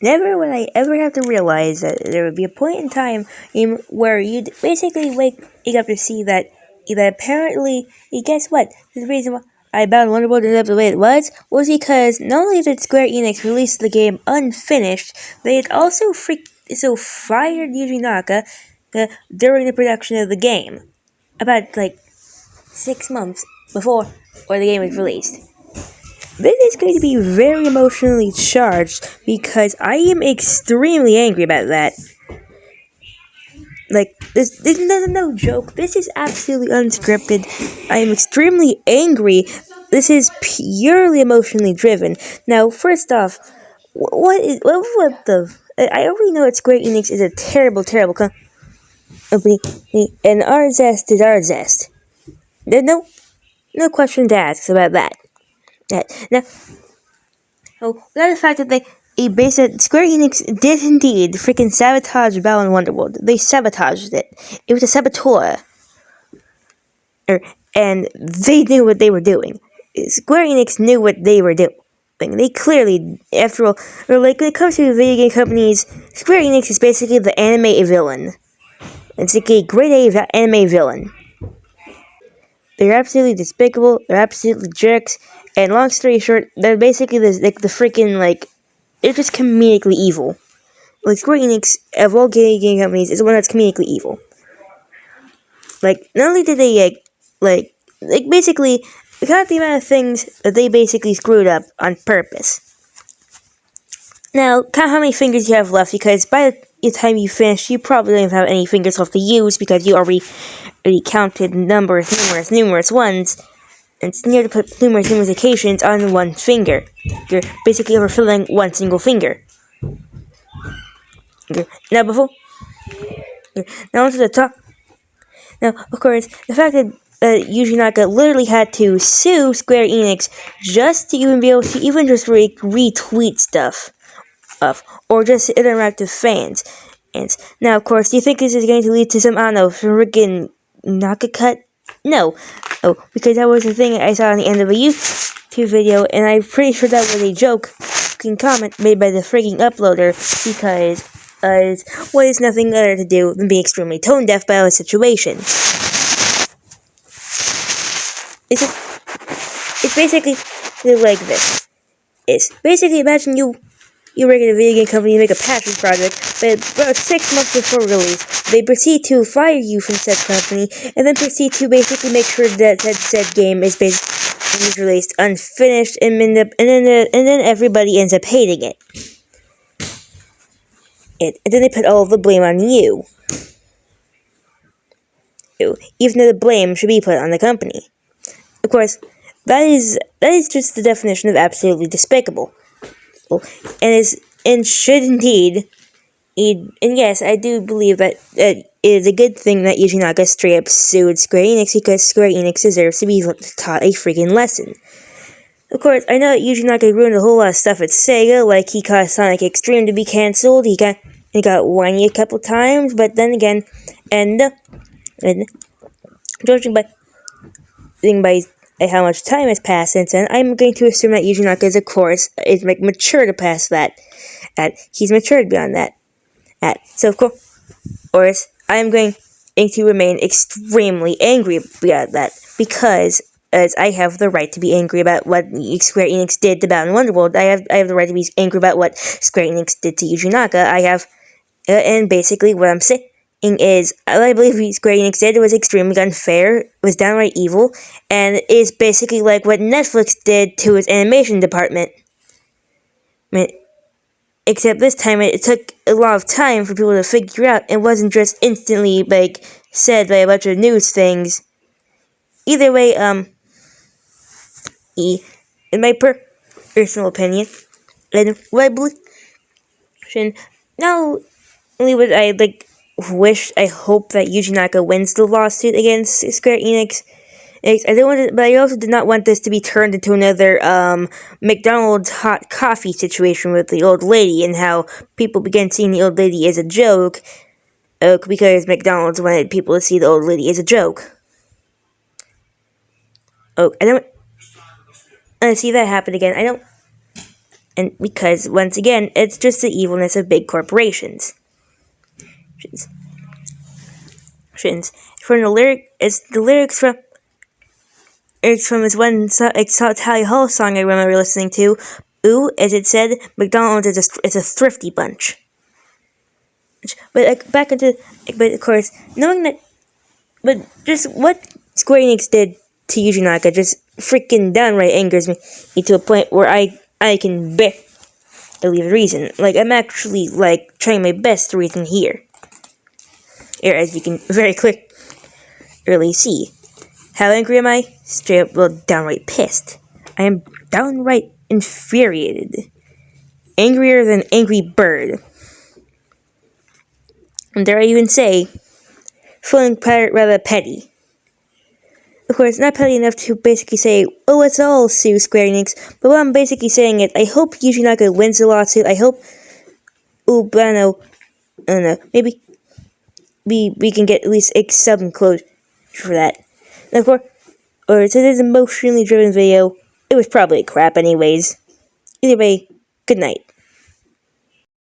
Never would I ever have to realize that there would be a point in time where you'd basically wake up to see that apparently, guess what? The reason why I bound Wonderbolt ended up the way it was because not only did Square Enix release the game unfinished, they had also fired Yuji Naka during the production of the game, about like 6 months before the game was released. This is going to be very emotionally charged because I am extremely angry about that. Like, this is no joke. This is absolutely unscripted. I am extremely angry. This is purely emotionally driven. Now, first off, what the... I already know that Square Enix is a terrible, terrible company, and our zest is our zest. There's no question to ask about that. Now, without the fact that Square Enix did indeed freaking sabotage Balan Wonderworld. They sabotaged it. It was a saboteur. And they knew what they were doing. Square Enix knew what they were doing. They clearly, after all, when it comes to video game companies, Square Enix is basically the anime villain. It's like a grade A anime villain. They're absolutely despicable, they're absolutely jerks, and long story short, they're basically the freaking, they're just comedically evil. Like, Square Enix, of all game companies, is the one that's comedically evil. Not only did they, basically, count the amount of things that they basically screwed up on purpose. Now, count how many fingers you have left, because by the time you finish, you probably don't even have any fingers left to use, because you already counted numerous ones, and it's near to put numerous occasions on one finger. You're basically overfilling one single finger. Now onto the top. Now, of course, the fact that Yuji Naka literally had to sue Square Enix just to even be able to even just retweet stuff, or just interact with fans. And now, of course, do you think this is going to lead to some, I don't know, friggin' Naka cut? No. Oh, because that was the thing I saw on the end of a YouTube video, and I'm pretty sure that was a joking comment made by the freaking uploader, because what is nothing other to do than being extremely tone deaf by the situation. It's basically like this. It's basically, imagine you work at a video game company, you make a passion project, but about 6 months before release, they proceed to fire you from said company, and then proceed to basically make sure that said game is basically released unfinished, and then everybody ends up hating it. And then they put all of the blame on you. Even though the blame should be put on the company. Of course, that is just the definition of absolutely despicable. And should indeed, and yes, I do believe that it is a good thing that Yuji Naka straight up sued Square Enix, because Square Enix deserves to be taught a freaking lesson. Of course, I know that Yuji Naka ruined a whole lot of stuff at Sega, like he caused Sonic Extreme to be cancelled, he got whiny a couple times, but then again, and judging by how much time has passed since then, I'm going to assume that Yuji Naka is mature to pass that. He's matured beyond that. So of course, I am going to remain extremely angry about that, because as I have the right to be angry about what Square Enix did to Balan Wonderworld. I have the right to be angry about what Square Enix did to Yuji Naka. And basically what I'm saying is, I believe Square Enix did was extremely unfair, was downright evil, and is basically like what Netflix did to its animation department. Except this time it took a lot of time for people to figure out, and wasn't just instantly, said by a bunch of news things. Either way, in my personal opinion, and what I believe, not only would I, I hope that Yuji Naka wins the lawsuit against Square Enix. But I also did not want this to be turned into another McDonald's hot coffee situation with the old lady, and how people began seeing the old lady as a joke, because McDonald's wanted people to see the old lady as a joke. I don't want to see that happen again. And because, once again, it's just the evilness of big corporations. From the lyrics from this one Tally Hall song I remember listening to. Ooh, as it said, McDonald's is a thrifty bunch. But of course, knowing that, but just what Square Enix did to Yuji Naka just freaking downright angers me to a point where I can barely reason. Like, I'm actually, like, trying my best to reason here. As you can very clearly see. How angry am I? Straight up, well, downright pissed. I am downright infuriated. Angrier than Angry Bird. And dare I even say, feeling rather petty. Of course, not petty enough to basically say, oh, let's all sue Square Enix, but what I'm basically saying is, I hope Yuji Naka wins the lawsuit. I hope, but I don't know, maybe we can get at least some closure for that. And of course, to this emotionally driven video, it was probably crap anyways. Either way, good night.